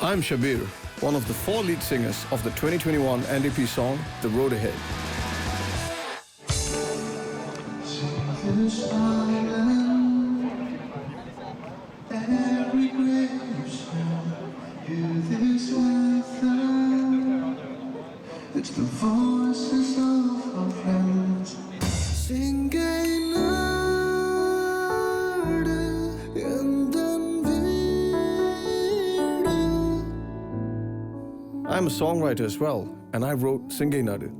I'm Shabir, one of the 4 lead singers of the 2021 NDP song, The Road Ahead. It's the voices of our friends singing I'm a songwriter as well, and I wrote Singer-songwriter.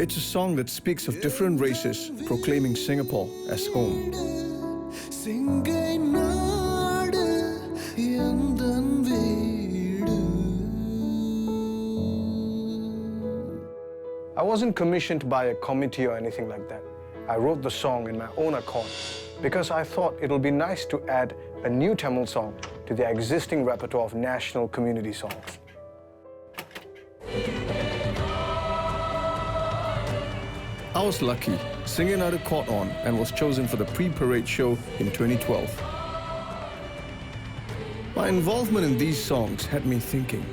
It's a song that speaks of different races proclaiming Singapore as home. I wasn't commissioned by a committee or anything like that. I wrote the song in my own accord because I thought it'll be nice to add a new Tamil song to the existing repertoire of national community songs. I was lucky. Singer-songwriter caught on and was chosen for the pre-parade show in 2012. My involvement in these songs had me thinking.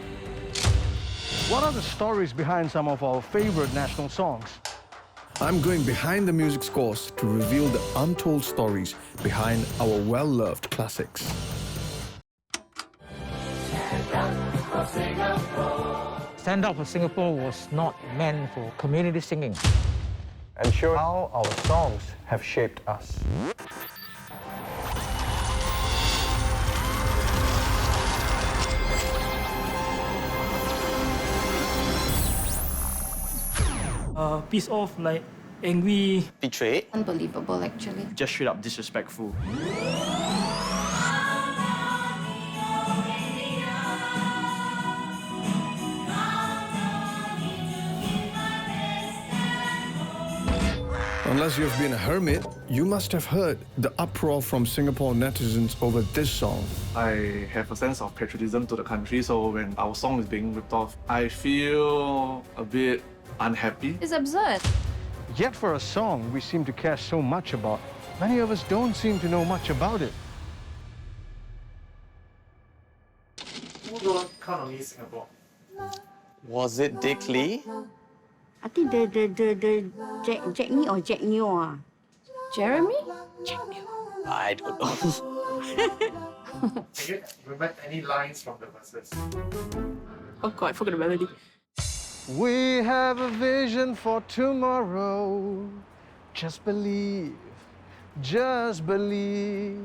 What are the stories behind some of our favorite national songs? I'm going behind the music scores to reveal the untold stories behind our well-loved classics. Stand Up for Singapore was not meant for community singing. And show how our songs have shaped us. Piece off, like angry. Betrayed. Unbelievable, actually. Just straight up disrespectful. Unless you've been a hermit, you must have heard the uproar from Singapore netizens over this song. I have a sense of patriotism to the country, so when our song is being ripped off, I feel a bit unhappy. It's absurd. Yet for a song we seem to care so much about, many of us don't seem to know much about it. Who don't count on me, Singapore? Was it Dick Lee? I think the Jack Me or Jack Neo. Jeremy? I don't know. Can you remember any lines from the verses? Oh God, I forgot the melody. We have a vision for tomorrow. Just believe, just believe.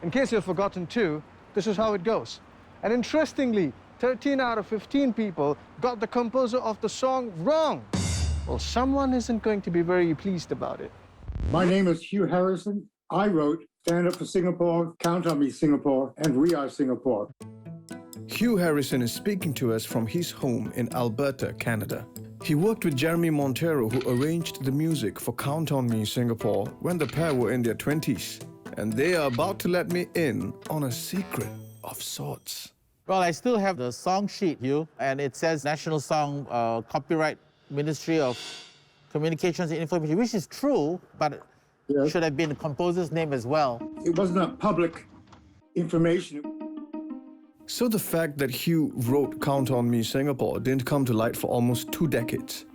In case you've forgotten too, this is how it goes. And interestingly, 13 out of 15 people got the composer of the song wrong. Well, someone isn't going to be very pleased about it. My name is Hugh Harrison. I wrote Stand Up for Singapore, Count on Me Singapore, and We Are Singapore. Hugh Harrison is speaking to us from his home in Alberta, Canada. He worked with Jeremy Montero, who arranged the music for Count on Me Singapore when the pair were in their 20s. And they are about to let me in on a secret of sorts. Well, I still have the song sheet, Hugh, and it says National Song Copyright Ministry of Communications and Information, which is true, but it should have been the composer's name as well. It was not public information. So the fact that Hugh wrote Count on Me Singapore didn't come to light for almost 2 decades.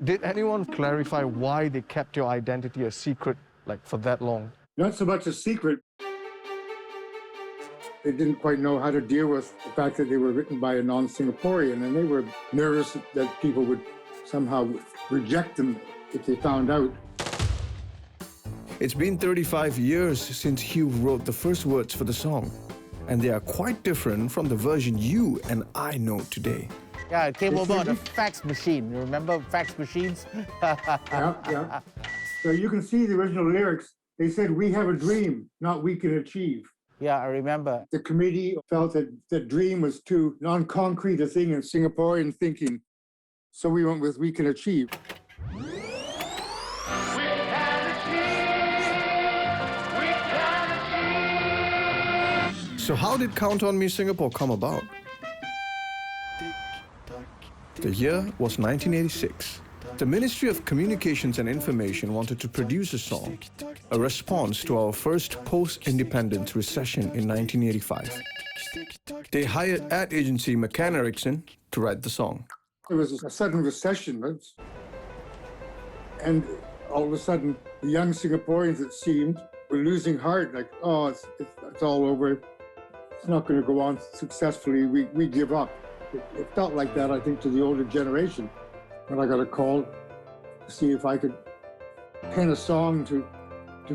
Did anyone clarify why they kept your identity a secret, like, for that long? Not so much a secret. They didn't quite know how to deal with the fact that they were written by a non-Singaporean, and they were nervous that people would somehow reject them if they found out. It's been 35 years since Hugh wrote the first words for the song, and they are quite different from the version you and I know today. Yeah, it came over on a fax machine. You remember fax machines? Yeah. So you can see the original lyrics. They said, "We have a dream, not we can achieve." Yeah, I remember. The committee felt that the dream was too non-concrete a thing in Singaporean thinking, so we went with "we can achieve." So how did Count on Me Singapore come about? The year was 1986. The Ministry of Communications and Information wanted to produce a song, a response to our first post-independence recession in 1985. They hired ad agency McCann Erickson to write the song. There was a sudden recession, and all of a sudden, the young Singaporeans, it seemed, were losing heart, like, oh, it's all over. It's not going to go on successfully. We give up. It felt like that, I think, to the older generation. When I got a call to see if I could pen a song to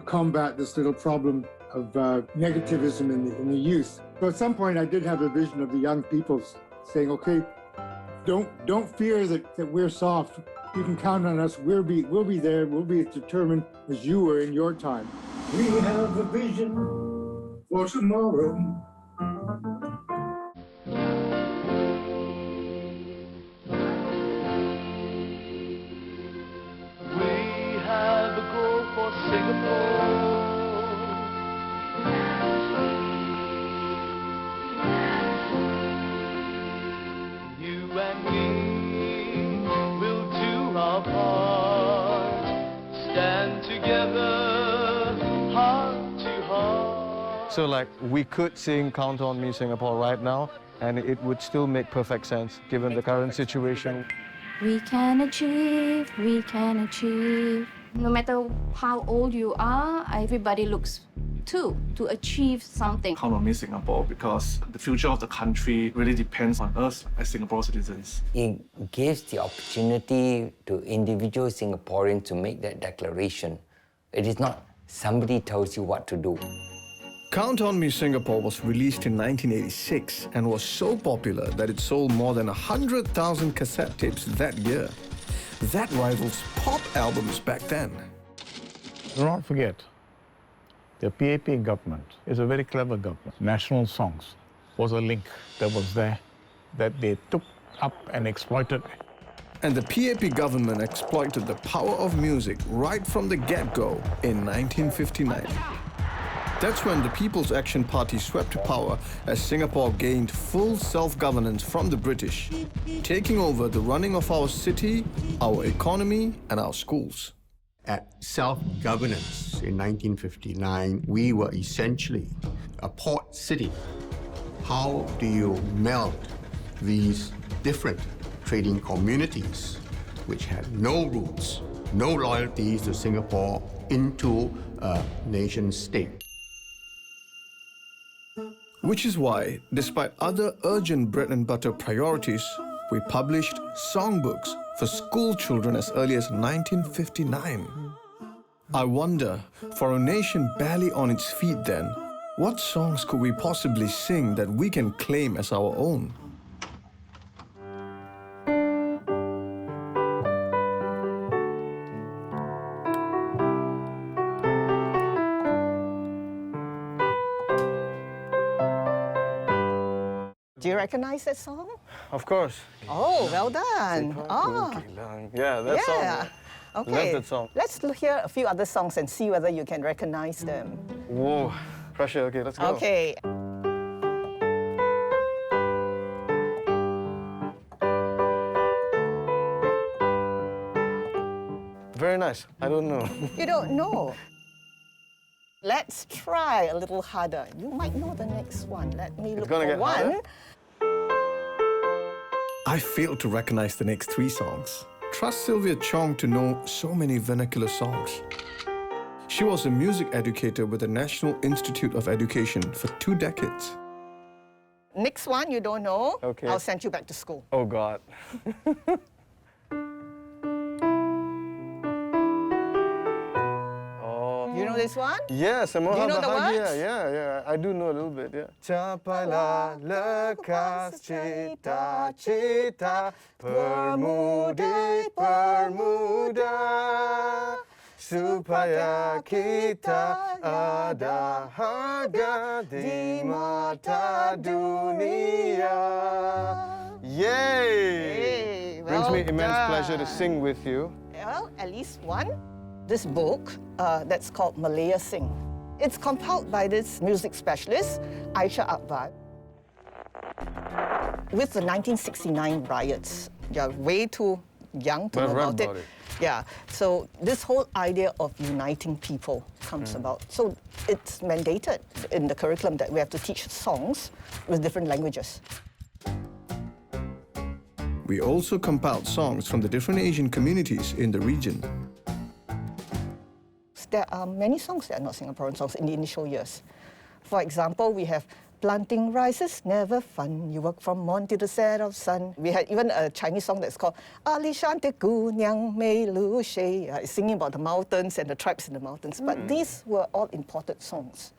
combat this little problem of negativism in the youth. So at some point, I did have a vision of the young people saying, okay, don't fear that we're soft. You can count on us. We'll be there. We'll be as determined as you were in your time. We have a vision for tomorrow. So like, we could sing Count on Me Singapore right now, and it would still make perfect sense given the current situation. We can achieve, we can achieve. No matter how old you are, everybody looks to achieve something. Count on Me Singapore, because the future of the country really depends on us as Singapore citizens. It gives the opportunity to individual Singaporeans to make that declaration. It is not somebody tells you what to do. Count on Me Singapore was released in 1986 and was so popular that it sold more than 100,000 cassette tapes that year. That rivals pop albums back then. Do not forget, the PAP government is a very clever government. National songs was a link that was there that they took up and exploited. And the PAP government exploited the power of music right from the get-go in 1959. That's when the People's Action Party swept power as Singapore gained full self-governance from the British, taking over the running of our city, our economy, and our schools. At self-governance in 1959, we were essentially a port city. How do you meld these different trading communities, which had no roots, no loyalties to Singapore, into a nation-state? Which is why, despite other urgent bread-and-butter priorities, we published songbooks for school children as early as 1959. I wonder, for a nation barely on its feet then, what songs could we possibly sing that we can claim as our own? Do you recognize that song? Of course. Oh, well done. Yeah, that song. Okay. Love that song. Let's hear a few other songs and see whether you can recognize them. Whoa, pressure. Okay, let's go. Okay. Very nice. I don't know. You don't know. Let's try a little harder. You might know the next one. Let me look for one. Harder. I failed to recognize the next three songs. Trust Sylvia Chong to know so many vernacular songs. She was a music educator with the National Institute of Education for 2 decades. Next one you don't know. Okay. I'll send you back to school. Oh, God. You know this one? Yes, Do you know the words? Yeah, I do know a little bit, yeah. Capailah lekas cita-cita, permuda, supaya kita ada harga di mata dunia. Yay! Brings me immense pleasure to sing with you. Well, at least one. This book that's called Malaya Sing. It's compiled by this music specialist, Aisha Akbar. With the 1969 riots, you're way too young to But know I've read about about it. it. Yeah, so this whole idea of uniting people comes about. So it's mandated in the curriculum that we have to teach songs with different languages. We also compiled songs from the different Asian communities in the region. There are many songs that are not Singaporean songs in the initial years. For example, we have Planting Rice is Never Fun. You work from morn till the set of sun. We had even a Chinese song that's called Ali Shante Gu Nyang Mei Lu Shei, singing about the mountains and the tribes in the mountains. But these were all imported songs.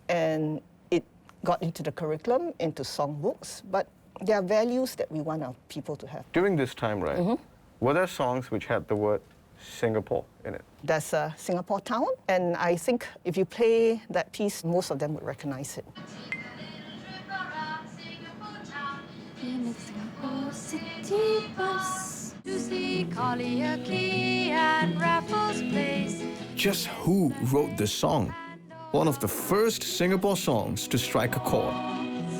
And it got into the curriculum, into songbooks, but there are values that we want our people to have. During this time, right, were there songs which had the word Singapore in it? There's Singapore Town, and I think if you play that piece, most of them would recognize it. In a Singapore city bus to see Collier Quay and Raffles Place. Just who wrote this song? One of the first Singapore songs to strike a chord.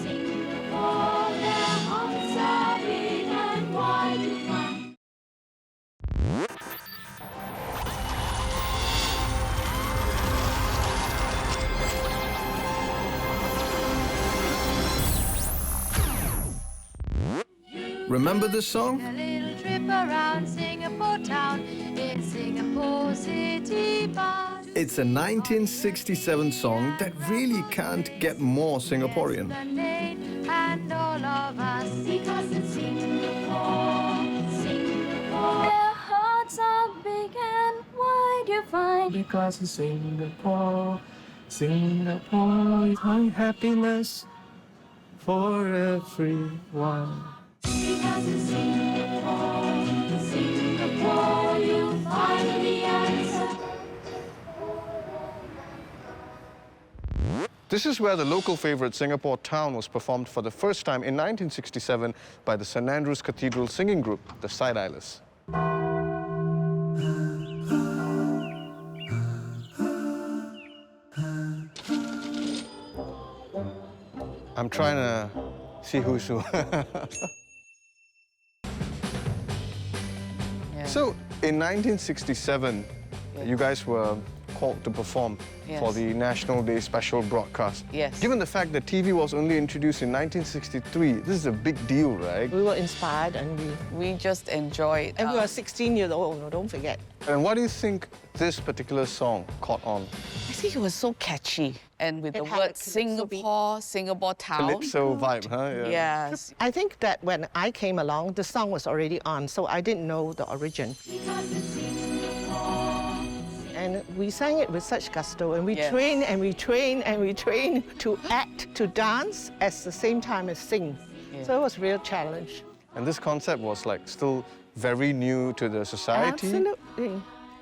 Singapore, their hearts are big and wide to find. Remember this song? A little trip around Singapore town in Singapore city bus. It's a 1967 song that really can't get more Singaporean. And all of us, because it's Singapore, Singapore. Their hearts are big and wide, you find. Because it's Singapore, Singapore, high happiness for everyone. Because it's Singapore, Singapore, you'll find the answer. This is where the local favorite Singapore Town was performed for the first time in 1967 by the St Andrew's Cathedral singing group, the Side Islanders. I'm trying to see who's who. So, in 1967, you guys were called to perform for the National Day special broadcast. Yes. Given the fact that TV was only introduced in 1963, this is a big deal, right? We were inspired and we just enjoyed. And we were 16 years old, don't forget. And why do you think this particular song caught on? I think it was so catchy. And with It the had a word calypso Singapore, Singapore Town. Calypso vibe, huh? Yeah. Yes. I think that when I came along, the song was already on, so I didn't know the origin. And we sang it with such gusto, and we trained and we trained and we trained to act, to dance at the same time as sing. So it was a real challenge. And this concept was like still very new to the society. Absolutely.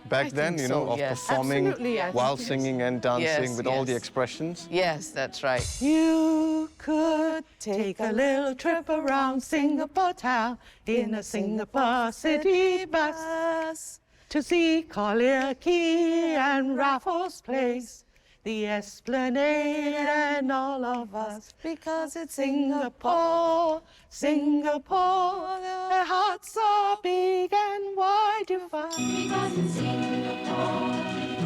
Back then, you know, of performing Absolutely, I while think singing and dancing Yes, with all the yes. expressions. Yes, that's right. You could take a little trip around Singapore town in a Singapore city bus to see Collier Quay and Raffles Place, the Esplanade and all of us, because it's Singapore, Singapore, their hearts are big and wide to find. Because it's Singapore,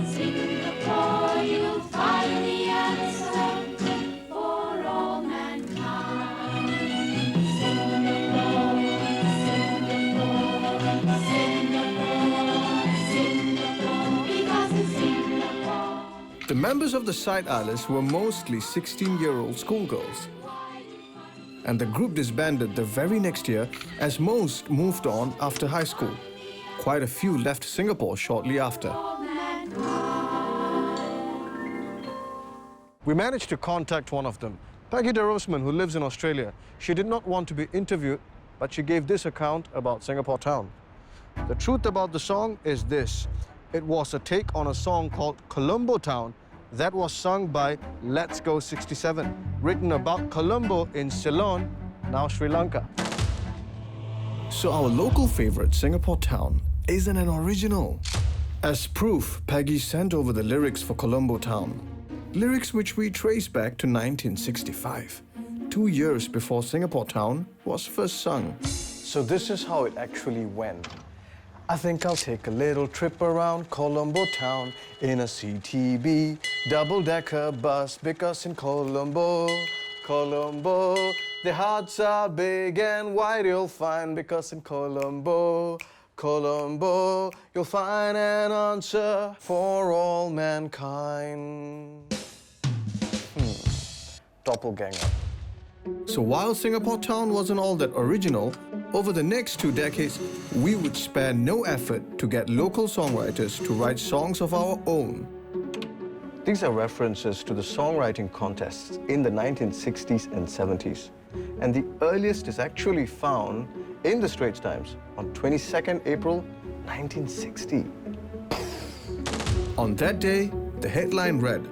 Singapore, you'll find the answer for all mankind. Singapore, Singapore, Singapore, because it's Singapore. The members of the Side Islanders were mostly 16-year-old schoolgirls. And the group disbanded the very next year as most moved on after high school. Quite a few left Singapore shortly after. We managed to contact one of them, Peggy DeRosman, who lives in Australia. She did not want to be interviewed, but she gave this account about Singapore Town. The truth about the song is this. It was a take on a song called Colombo Town that was sung by Let's Go 67, written about Colombo in Ceylon, now Sri Lanka. So our local favorite, Singapore Town, isn't an original. As proof, Peggy sent over the lyrics for Colombo Town. Lyrics which we trace back to 1965, 2 years before Singapore Town was first sung. So this is how it actually went. I think I'll take a little trip around Colombo town in a CTB double-decker bus, because in Colombo, the hearts are big and wide you'll find, because in Colombo, you'll find an answer for all mankind. Doppelganger. So while Singapore Town wasn't all that original, over the next 2 decades, we would spare no effort to get local songwriters to write songs of our own. These are references to the songwriting contests in the 1960s and 70s. And the earliest is actually found in the Straits Times on 22nd April 1960. On that day, the headline read,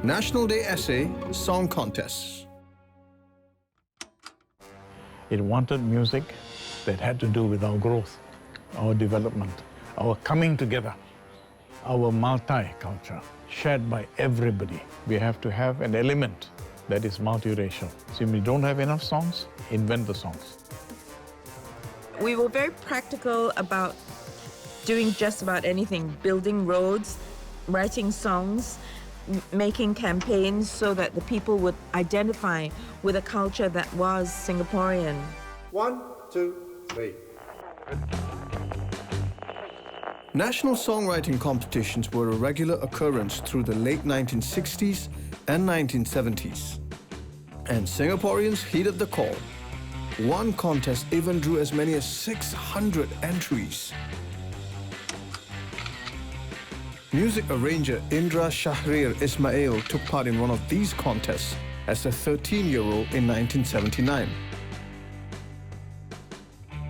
National Day Essay Song Contests. It wanted music that had to do with our growth, our development, our coming together, our multi-culture, shared by everybody. We have to have an element that is multiracial. So if we don't have enough songs, invent the songs. We were very practical about doing just about anything, building roads, writing songs, making campaigns so that the people would identify with a culture that was Singaporean. 1, 2, 3. National songwriting competitions were a regular occurrence through the late 1960s and 1970s. And Singaporeans heeded the call. One contest even drew as many as 600 entries. Music arranger Indra Shahrir Ismail took part in one of these contests as a 13-year-old in 1979.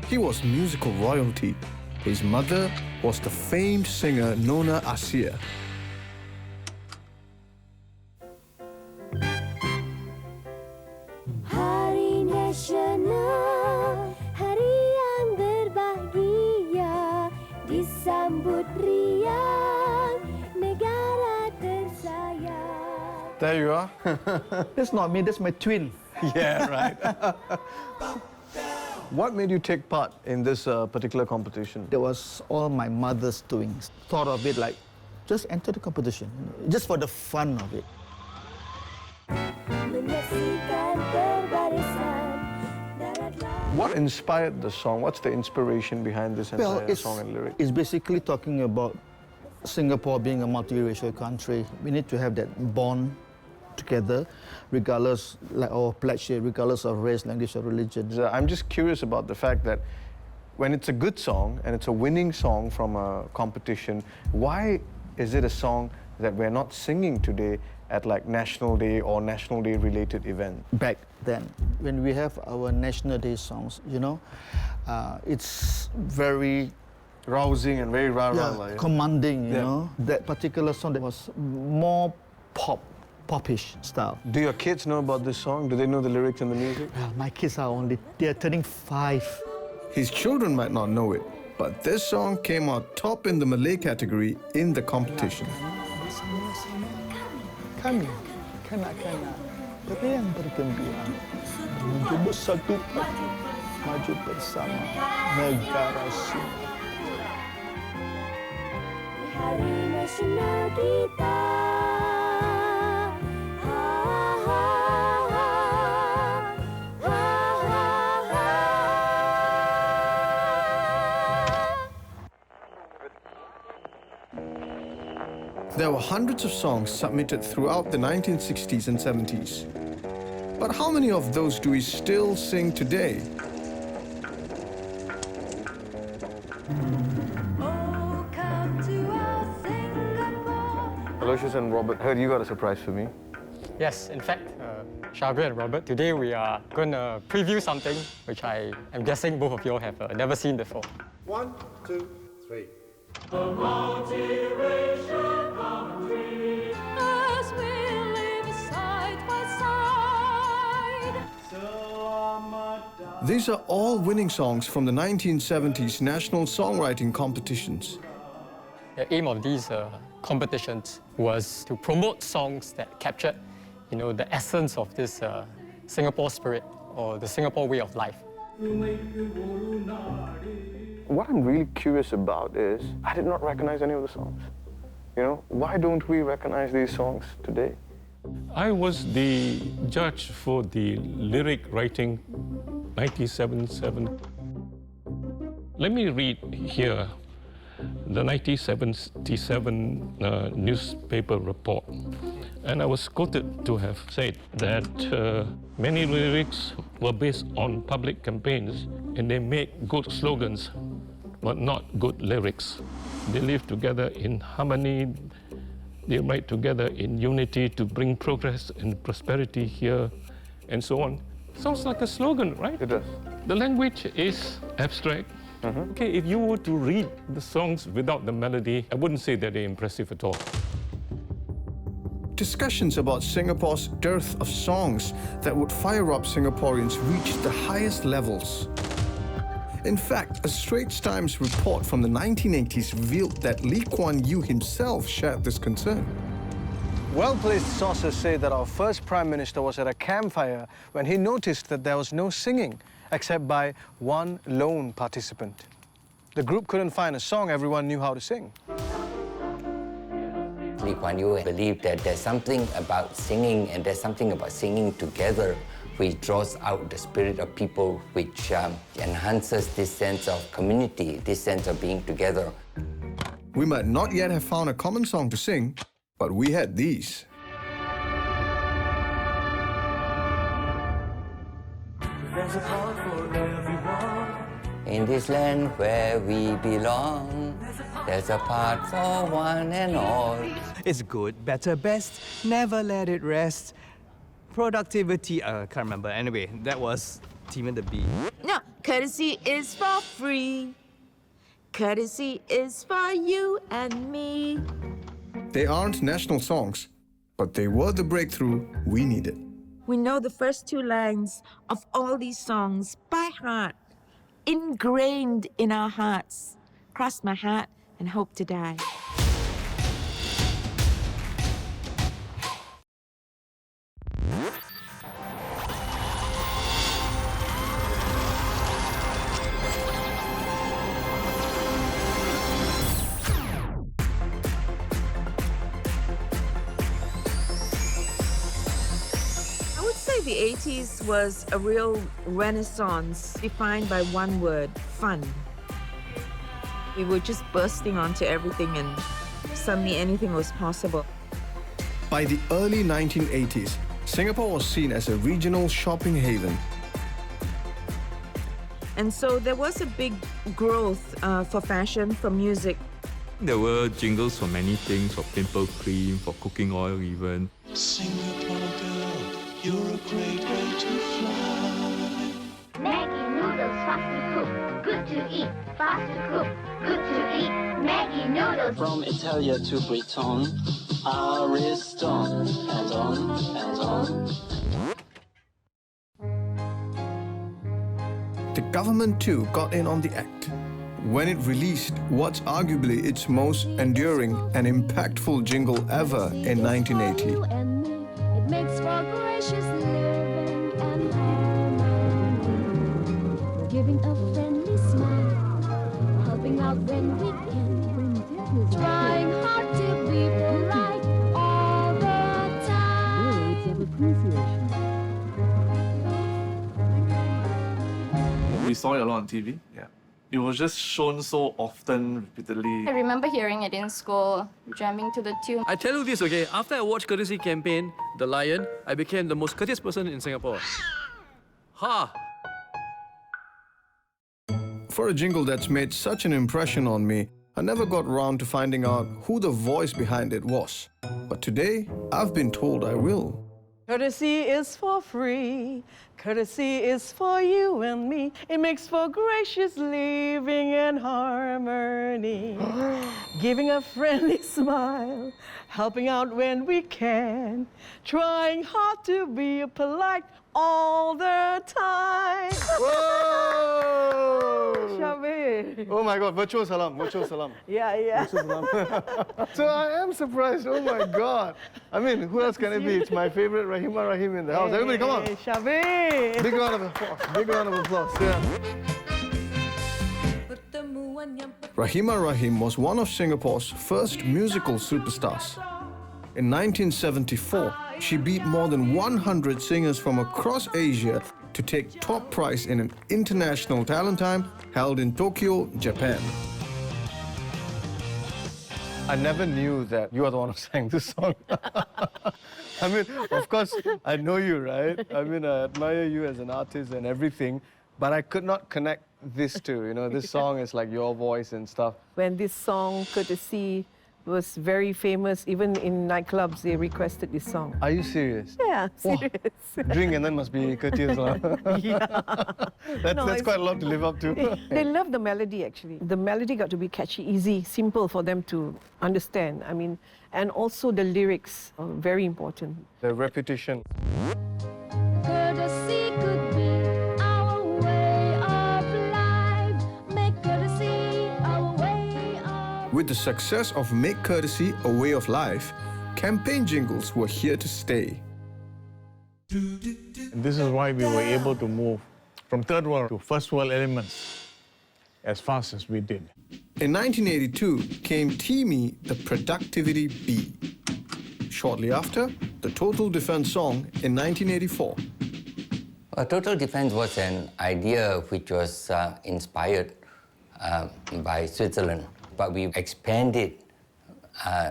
He was musical royalty. His mother was the famed singer Nona Asia. Hari Nasional, hari yang berbahagia, disambut riang, negara tersayang. There you are. That's not me, that's my twin. Yeah, right. What made you take part in this particular competition? That was all my mother's doings. Thought of it like, just enter the competition, just for the fun of it. What inspired the song? What's the inspiration behind this entire song and lyric? It's basically talking about Singapore being a multiracial country. We need to have that bond together, regardless, like our pledge here, regardless of race, language, or religion. I'm just curious about the fact that when it's a good song and it's a winning song from a competition, why is it a song that we're not singing today at like National Day or National Day related event? Back then, when we have our National Day songs, you know, it's very rousing and very commanding, you know. That particular song that was more popish style. Do your kids know about this song? Do they know the lyrics and the music? My kids are they're turning 5. His children might not know it, but this song came out top in the Malay category in the competition. Kami, kanak-kanak, beriang bergembira, menuju bersatu padu, maju bersama negara Singapura. Hari Nasional kita. There were hundreds of songs submitted throughout the 1960s and 70s. But how many of those do we still sing today? Aloysius and Robert, heard you got a surprise for me. Yes, in fact, Shabir and Robert, today we are going to preview something which I am guessing both of you have never seen before. 1, 2, 3. A multiracial country, as we live side by side. These are all winning songs from the 1970s national songwriting competitions. The aim of these competitions was to promote songs that captured, the essence of this Singapore spirit or the Singapore way of life. What I'm really curious about is, I did not recognize any of the songs. You know, why don't we recognize these songs today? I was the judge for the lyric writing 1977. Let me read here the 1977 newspaper report. And I was quoted to have said that many lyrics were based on public campaigns and they made good slogans, but not good lyrics. They live together in harmony. They write together in unity to bring progress and prosperity here, and so on. Sounds like a slogan, right? It does. The language is abstract. Okay, if you were to read the songs without the melody, I wouldn't say that they're impressive at all. Discussions about Singapore's dearth of songs that would fire up Singaporeans reached the highest levels. In fact, a Straits Times report from the 1980s revealed that Lee Kuan Yew himself shared this concern. Well-placed sources say that our first Prime Minister was at a campfire when he noticed that there was no singing except by one lone participant. The group couldn't find a song everyone knew how to sing. Lee Kuan Yew believed that there's something about singing and there's something about singing together which draws out the spirit of people, which enhances this sense of community, this sense of being together. We might not yet have found a common song to sing, but we had these. There's a part for everyone. In this land where we belong, there's a part for one and all. It's good, better, best, never let it rest. Productivity, I can't remember. Anyway, that was Team and the Bee. No, courtesy is for free. Courtesy is for you and me. They aren't national songs, but they were the breakthrough we needed. We know the first two lines of all these songs by heart, ingrained in our hearts. Cross my heart and hope to die. The 80s was a real renaissance defined by one word, fun. We were just bursting onto everything and suddenly anything was possible. By the early 1980s, Singapore was seen as a regional shopping haven. And so there was a big growth for fashion, for music. There were jingles for many things, for pimple cream, for cooking oil even. Singapore girl, you're a great way to fly. Maggie noodles, fast to cook, good to eat. Fast to cook, good to eat. Maggie noodles. From Italia to Britain, Ariston, and on, and on. The government too got in on the act when it released what's arguably its most enduring and impactful jingle ever in 1980. It makes for gracious living and harmony. Giving a friendly smile, helping out when we can. Trying hard to be polite all the time. Words of appreciation. We saw it a lot on TV, yeah. It was just shown so often, repeatedly. I remember hearing it in school, jamming to the tune. I tell you this, okay? After I watched Courtesy Campaign, The Lion, I became the most courteous person in Singapore. Ha! For a jingle that's made such an impression on me, I never got round to finding out who the voice behind it was. But today, I've been told I will. Courtesy is for free. Courtesy is for you and me. It makes for gracious living and harmony. Giving a friendly smile, helping out when we can. Trying hard to be polite all the time. Whoa! Shabir. Oh my God, virtual salam, virtual salam. Yeah, yeah. Virtual salam. So I am surprised, oh my God. I mean, who else can it be? It's my favorite Rahima Rahim in the house. Everybody, come on. Shabir. Big round of applause, big round of applause. Yeah. Rahima Rahim was one of Singapore's first musical superstars. In 1974, she beat more than 100 singers from across Asia to take top prize in an international talent time held in Tokyo, Japan. I never knew that you are the one who sang this song. I mean, of course, I know you, right? I mean, I admire you as an artist and everything, but I could not connect this to, you know, this song is like your voice and stuff. When this song, Courtesy, was very famous, even in nightclubs, they requested this song. Are you serious? Yeah, serious. Drink and then must be courteous. Yeah. That's quite a lot to live up to. They love the melody, actually. The melody got to be catchy, easy, simple for them to understand. I mean, and also the lyrics are very important. The repetition. Courtesy could be our way of life. Make courtesy our way of... With the success of Make Courtesy a Way of Life, campaign jingles were here to stay. And this is why we were able to move from third world to first world elements as fast as we did. In 1982 came Teamy, the Productivity Bee. Shortly after, the Total Defense song in 1984. Total Defense was an idea which was inspired by Switzerland, but we expanded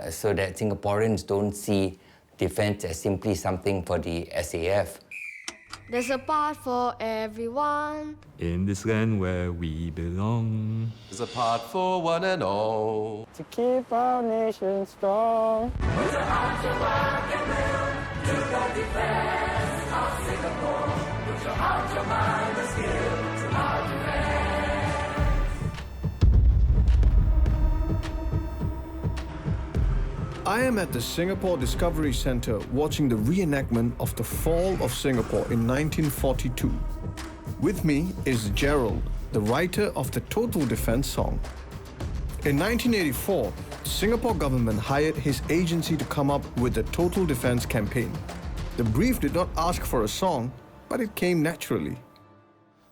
so that Singaporeans don't see defense as simply something for the SAF. There's a part for everyone. In this land where we belong. There's a part for one and all. To keep our nation strong. Put your heart to work and will to the defense of Singapore. Put your heart, your mind, and skill to our defense. I am at the Singapore Discovery Centre watching the reenactment of the fall of Singapore in 1942. With me is Gerald, the writer of the Total Defense song. In 1984, the Singapore government hired his agency to come up with the Total Defense campaign. The brief did not ask for a song, but it came naturally.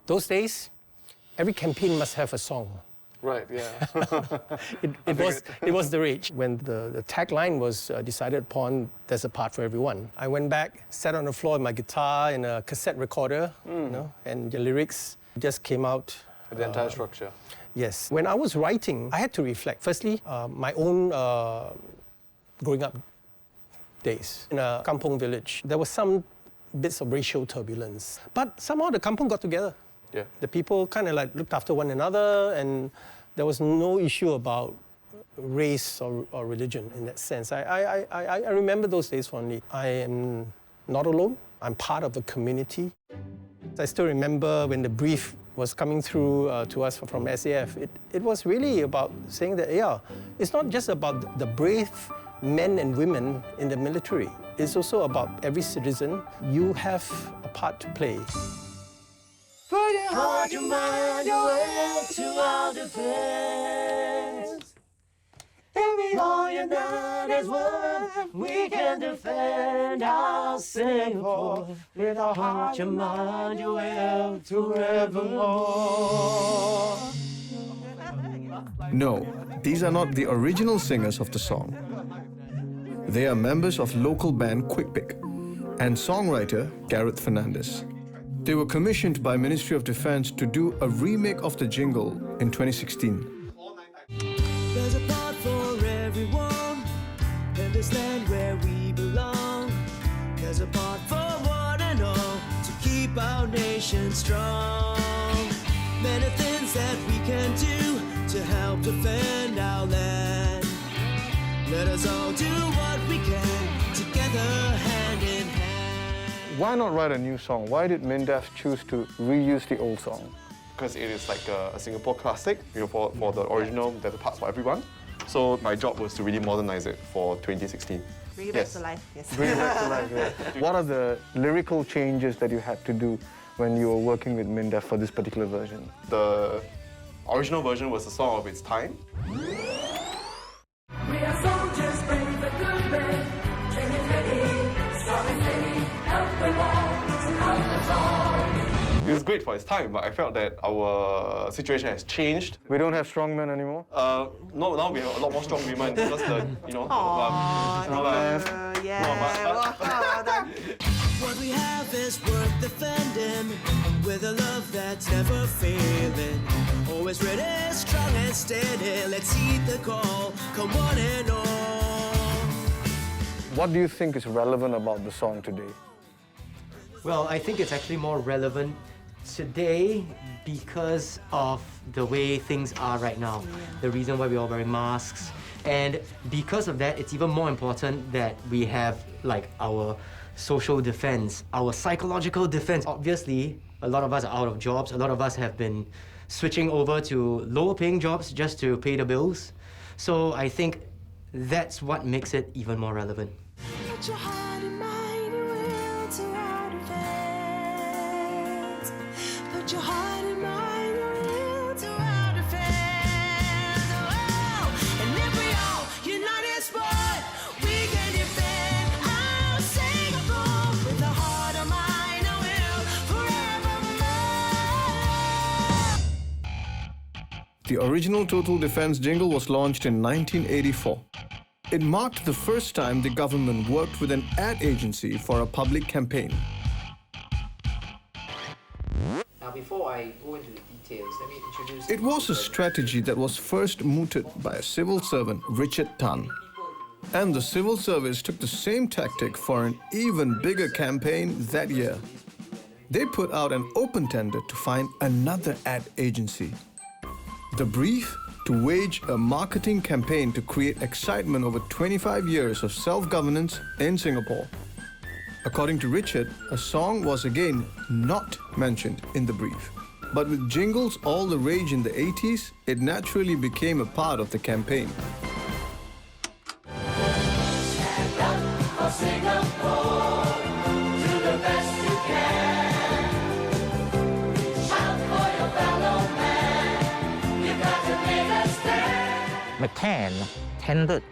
Those days, every campaign must have a song. Right, yeah. it was the rage. When the tagline was decided upon, there's a part for everyone. I went back, sat on the floor with my guitar and a cassette recorder, you know, and the lyrics just came out. The entire structure. Yes. When I was writing, I had to reflect. Firstly, my own growing up days in a kampong village. There was some bits of racial turbulence, but somehow the kampong got together. Yeah. The people kind of like looked after one another, and there was no issue about race or religion in that sense. I remember those days fondly. I am not alone. I'm part of the community. I still remember when the brief was coming through to us from SAF. It was really about saying that, yeah, it's not just about the brave men and women in the military. It's also about every citizen. You have a part to play. Put your heart, your mind, your will to our defense. And with all your night as one, we can defend our Singapore. With our heart, your mind, your will forevermore. No, these are not the original singers of the song. They are members of local band Quick Pick and songwriter Gareth Fernandez. They were commissioned by Ministry of Defence to do a remake of the jingle in 2016. There's a part for everyone in this land where we belong. There's a part for one and all to keep our nation strong. Many things that we can do to help defend our land. Let us all do what we can together, hand in hand. Why not write a new song? Why did MINDEF choose to reuse the old song? Because it is like a Singapore classic, you know, for the original, there's a part for everyone. So my job was to really modernize it for 2016. Bring it back to life, yes. Bring it back to life, yeah. What are the lyrical changes that you had to do when you were working with MINDEF for this particular version? The original version was a song of its time. We are soldiers, brave the good men, training ready, strong and steady, help the war, help us all. It was great for its time, but I felt that our situation has changed. We don't have strong men anymore? No, now we have a lot more strong women because the, you know, What we have is worth defending, with a love that's never failing. Always ready, strong and steady. Let's heed the call, come on and on. What do you think is relevant about the song today? Well, I think it's actually more relevant today because of the way things are right now. The reason why we're all wearing masks. And because of that, it's even more important that we have like our social defense, our psychological defense. Obviously, a lot of us are out of jobs. A lot of us have been switching over to lower paying jobs just to pay the bills. So I think that's what makes it even more relevant. Put your heart and mind, your will to our defense. Put your heart and mind, your will to our defense. Oh, and if we all unite in sport, we can defend our Singapore with a heart, a mind, a will forevermore. The original Total Defense jingle was launched in 1984. It marked the first time the government worked with an ad agency for a public campaign. Now, before I go into the details, let me introduce... It was a strategy that was first mooted by a civil servant, Richard Tan. And the civil service took the same tactic for an even bigger campaign that year. They put out an open tender to find another ad agency. The brief? To wage a marketing campaign to create excitement over 25 years of self-governance in Singapore. According to Richard, a song was again not mentioned in the brief. But with jingles all the rage in the 80s, it naturally became a part of the campaign. Stand up for Singapore, do the best you can. Shout for your fellow man, you've got to make a stand. McCann tendered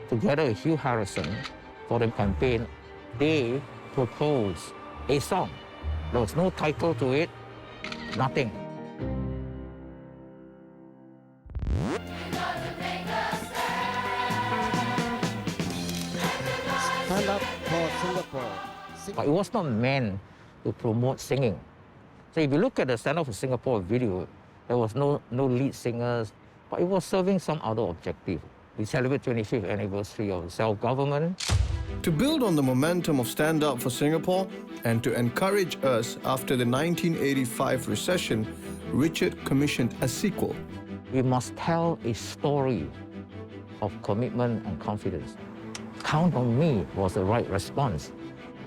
together with Hugh Harrison for the campaign. They proposed a song. There was no title to it, nothing. Stand up for Singapore. But it was not meant to promote singing. So if you look at the Stand Up for Singapore video, there was no lead singers, but it was serving some other objective. We celebrate 25th anniversary of self-government. To build on the momentum of Stand Up for Singapore and to encourage us after the 1985 recession, Richard commissioned a sequel. We must tell a story of commitment and confidence. Count on Me was the right response.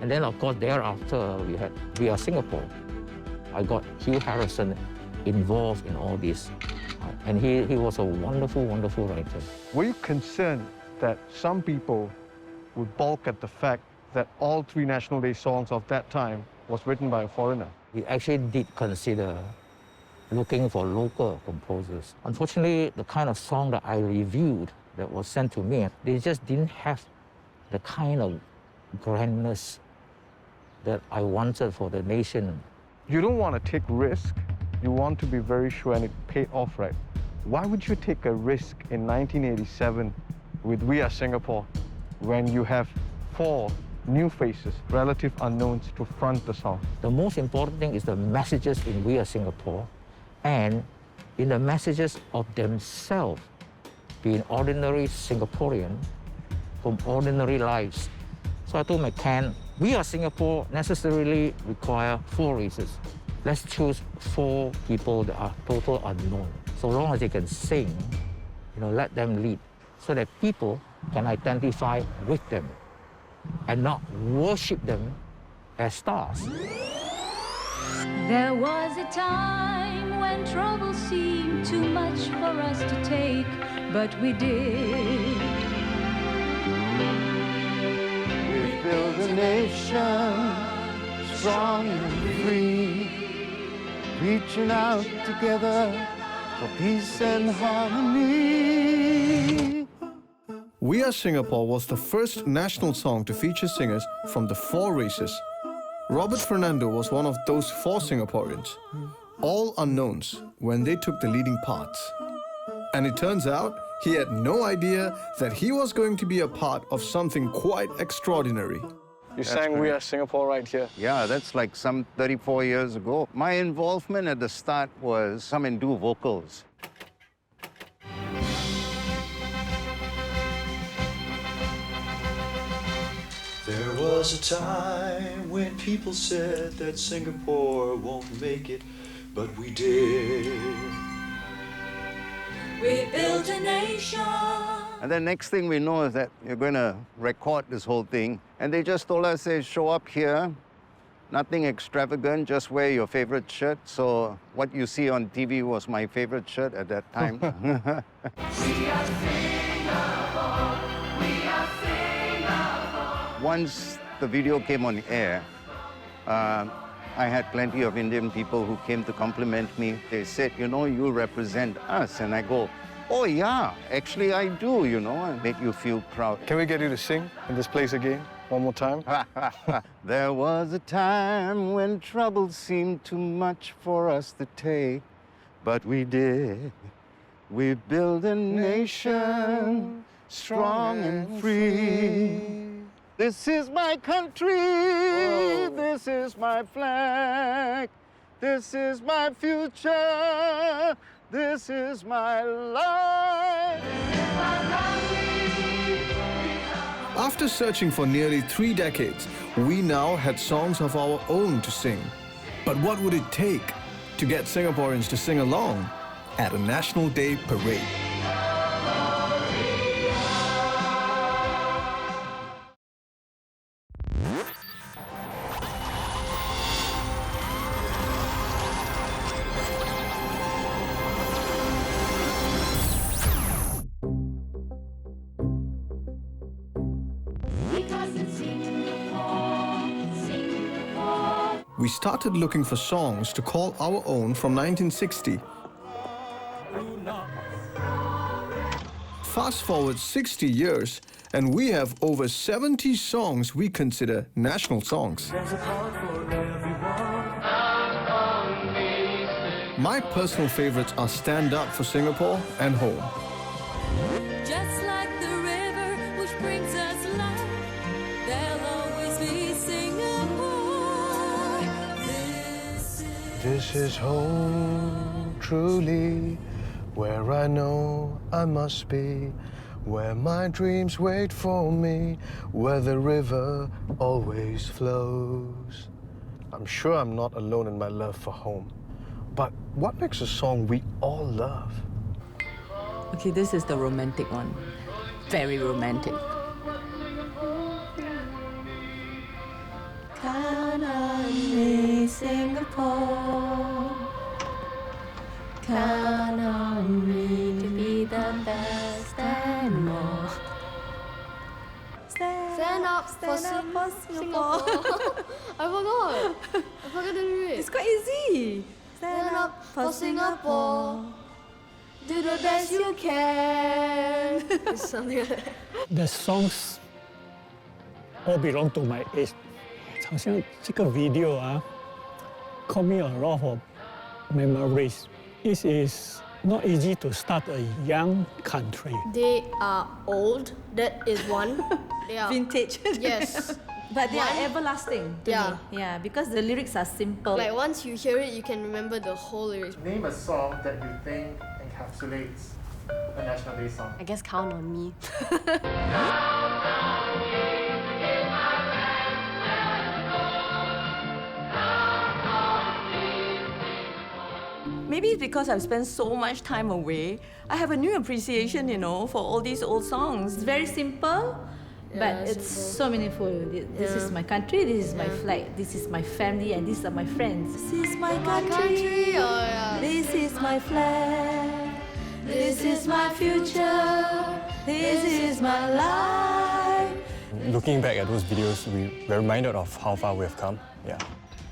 And then, of course, thereafter, we had We Are Singapore. I got Hugh Harrison involved in all this. And he was a wonderful, wonderful writer. Were you concerned that some people would balk at the fact that all 3 National Day songs of that time was written by a foreigner? We actually did consider looking for local composers. Unfortunately, the kind of song that I reviewed that was sent to me, they just didn't have the kind of grandness that I wanted for the nation. You don't want to take risk. You want to be very sure and it paid off, right? Why would you take a risk in 1987 with We Are Singapore when you have 4 new faces, relative unknowns, to front the song? The most important thing is the messages in We Are Singapore and in the messages of themselves, being ordinary Singaporean from ordinary lives. So I told McCann, We Are Singapore necessarily require 4 races. Let's choose 4 people that are total unknown. So long as they can sing, let them lead, so that people can identify with them and not worship them as stars. There was a time when trouble seemed too much for us to take, but we did. We built a nation, strong and free, reaching out together for peace and harmony. We Are Singapore was the first national song to feature singers from the 4 races. Robert Fernando was one of those 4 Singaporeans, all unknowns when they took the leading parts. And it turns out he had no idea that he was going to be a part of something quite extraordinary. You sang We Are Singapore right here. Yeah, that's like some 34 years ago. My involvement at the start was come and do vocals. There was a time when people said that Singapore won't make it, but we did. We built a nation. And the next thing we know is that you're going to record this whole thing. And they just told us, say, show up here. Nothing extravagant, just wear your favorite shirt. So what you see on TV was my favorite shirt at that time. We are Singapore. We are Singapore. Once the video came on air, I had plenty of Indian people who came to compliment me. They said, you know, you represent us. And I go, oh, yeah, actually I do, you know, and make you feel proud. Can we get you to sing in this place again, one more time? There was a time when trouble seemed too much for us to take, but we did. We built a nation, strong and free. This is my country, this is my flag, this is my future, this is my life. After searching for nearly 3 decades, we now had songs of our own to sing. But what would it take to get Singaporeans to sing along at a National Day parade? We started looking for songs to call our own from 1960. Fast forward 60 years, and we have over 70 songs we consider national songs. My personal favorites are Stand Up for Singapore and Home. Just like the river which brings us life, there'll always be Singapore. This is home, truly, where I know I must be, where my dreams wait for me, where the river always flows. I'm sure I'm not alone in my love for home. But what makes a song we all love? Okay, this is the romantic one. Very romantic. Count on me, Singapore. Count on me to be the best and more. Stand up for Singapore. I forgot the lyrics. It's quite easy. Stand up for Singapore. Do the best you can. It's something like that. The songs all belong to my age. 好像这个 video call me a lot of memories. It is not easy to start a young country. They are old. That is one. They are Vintage. Yes. But they are everlasting to me. Yeah, because the lyrics are simple. Like once you hear it, you can remember the whole lyrics. Name a song that you think encapsulates a National Day song. I guess Count on Me. Maybe it's because I've spent so much time away. I have a new appreciation, you know, for all these old songs. It's very simple, but it's so meaningful. This is my country, this is my flag, this is my family, and these are my friends. This is my country, this is my flag, this is my future, this is my life. Looking back at those videos, we're reminded of how far we have come. Yeah.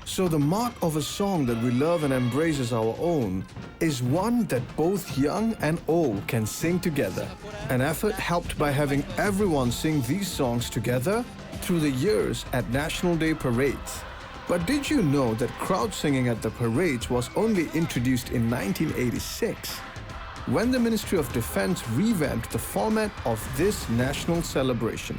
So the mark of a song that we love and embrace as our own is one that both young and old can sing together. An effort helped by having everyone sing these songs together through the years at National Day parades. But did you know that crowd singing at the parades was only introduced in 1986, when the Ministry of Defense revamped the format of this national celebration?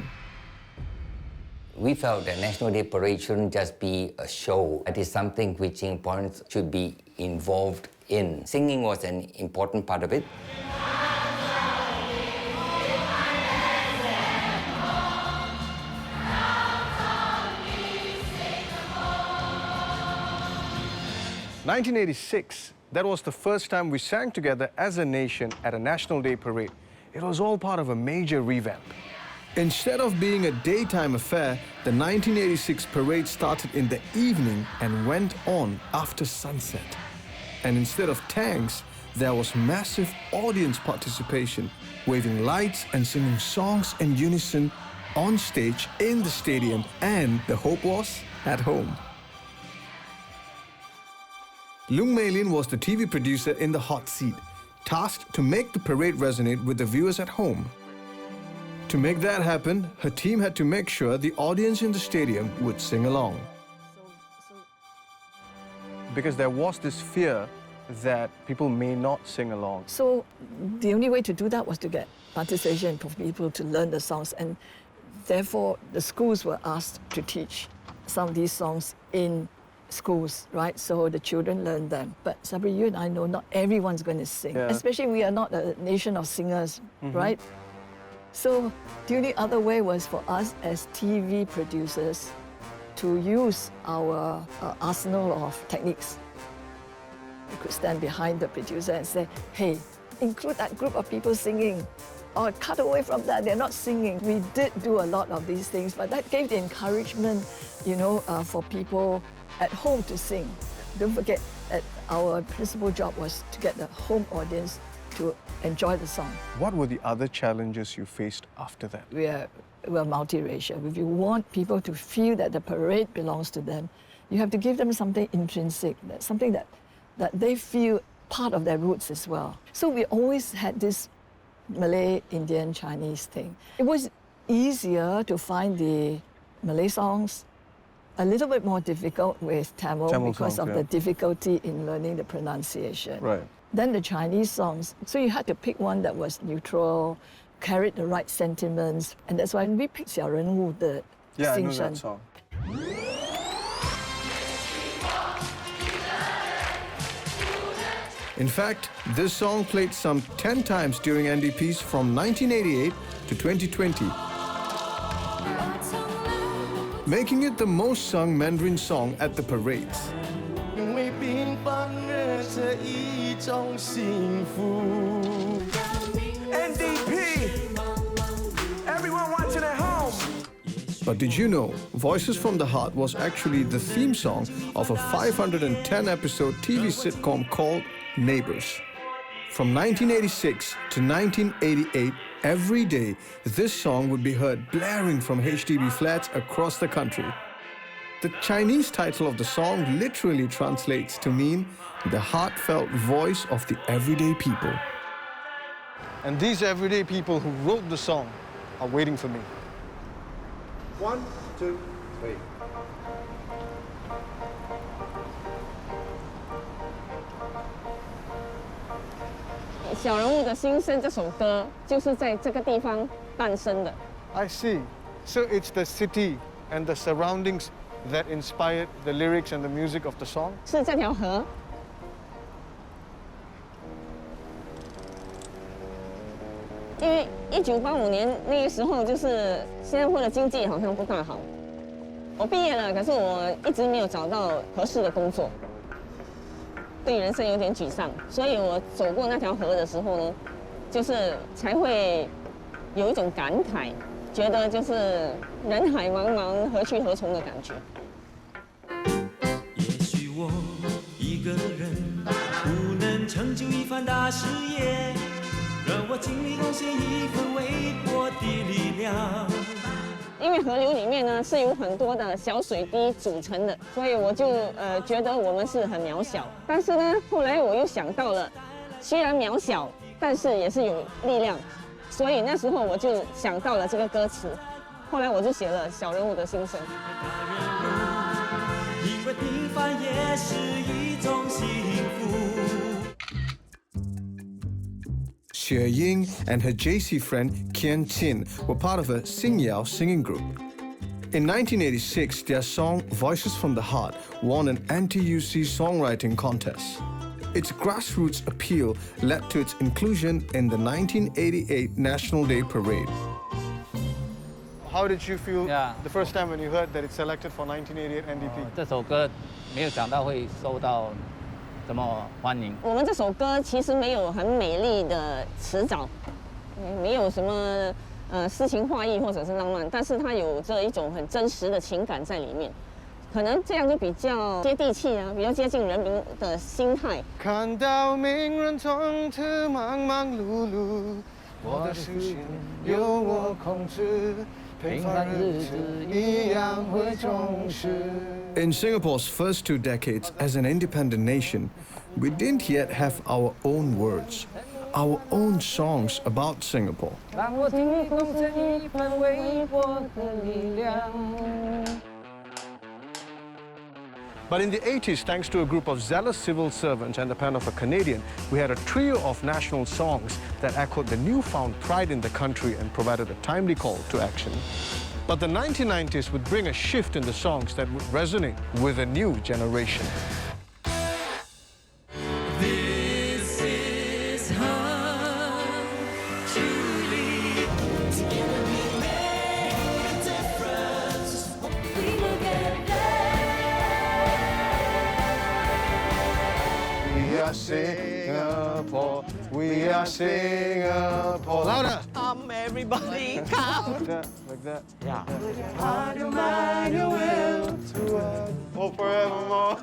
We felt that National Day Parade shouldn't just be a show. It is something which Singaporeans should be involved in. Singing was an important part of it. "1986, that was the first time we sang together as a nation at a National Day parade. It was all part of a major revamp. Instead of being a daytime affair, the 1986 parade started in the evening and went on after sunset. And instead of tanks, there was massive audience participation, waving lights and singing songs in unison on stage in the stadium, and the hope was at home. Lung Mei Lin was the TV producer in the hot seat, tasked to make the parade resonate with the viewers at home. To make that happen, her team had to make sure the audience in the stadium would sing along. Because there was this fear that people may not sing along. So the only way to do that was to get participation for people to learn the songs, and therefore the schools were asked to teach some of these songs in schools, right? So the children learn them. But Shabir, you and I know not everyone's going to sing, especially we are not a nation of singers, right? So the only other way was for us as TV producers to use our arsenal of techniques. We could stand behind the producer and say, hey, include that group of people singing, or cut away from that, they're not singing. We did do a lot of these things, but that gave the encouragement, for people at home to sing. Don't forget that our principal job was to get the home audience to enjoy the song. What were the other challenges you faced after that? We're multiracial. If you want people to feel that the parade belongs to them, you have to give them something intrinsic, something that they feel part of their roots as well. So we always had this Malay, Indian, Chinese thing. It was easier to find the Malay songs, a little bit more difficult with Tamil because of the difficulty in learning the pronunciation. Right. Then the Chinese songs. So you had to pick one that was neutral, carried the right sentiments, and that's why we picked 小人物的 Yeah, I know Xing Shen. that song. In fact, this song played some 10 times during NDPs from 1988 to 2020, making it the most sung Mandarin song at the parades. NDP! Everyone watching at home! But did you know Voices from the Heart was actually the theme song of a 510-episode TV sitcom called Neighbours? From 1986 to 1988, every day, this song would be heard blaring from HDB flats across the country. The Chinese title of the song literally translates to mean the heartfelt voice of the everyday people. And these everyday people who wrote the song are waiting for me. 1, 2, 3. 小人物的心声这首歌就是在这个地方诞生的。 I see. So it's the city and the surroundings that inspired the lyrics and the music of the song? 是这条河。因为1985年那个时候，就是新加坡的经济好像不大好。我毕业了，可是我一直没有找到合适的工作，对人生有点沮丧。所以我走过那条河的时候呢，就是才会有一种感慨，觉得就是人海茫茫，何去何从的感觉。也许我一个人不能成就一番大事业。 让我尽力贡献一份微薄的力量。因因为河流里面呢是有很多的小水滴组成的，所以我就觉得我们是很渺小。但是呢，后来我又想到了，虽然渺小，但是也是有力量。所以那时候我就想到了这个歌词，后来我就写了《小人物的心声》。因为平凡也是一种幸福。Xie Ying and her JC friend Kian Chin were part of a Singyao singing group. In 1986, their song Voices from the Heart won an anti-UC songwriting contest. Its grassroots appeal led to its inclusion in the 1988 National Day Parade. How did you feel the first time when you heard that it's selected for 1988 NDP? 这首歌没有想到会受到这么欢迎。我们这首歌其实没有很美丽的词藻，没有什么诗情画意或者是浪漫，但是它有着一种很真实的情感在里面。可能这样就比较接地气啊，比较接近人民的心态。看到名人总是忙忙碌碌，我的视线由我控制，平凡日子一样会重视。In Singapore's first 2 decades as an independent nation, we didn't yet have our own words, our own songs about Singapore. 让我提供这一份微薄的力量。But in the 80s, thanks to a group of zealous civil servants and the pen of a Canadian, we had a trio of national songs that echoed the newfound pride in the country and provided a timely call to action. But the 1990s would bring a shift in the songs that would resonate with a new generation. This is how truly together we make a difference. We will get there. We are Singapore, we are Singapore. Louder! Come everybody, come. Like that, like that. Yeah. Heart, your mind, your will. To work, oh, forevermore.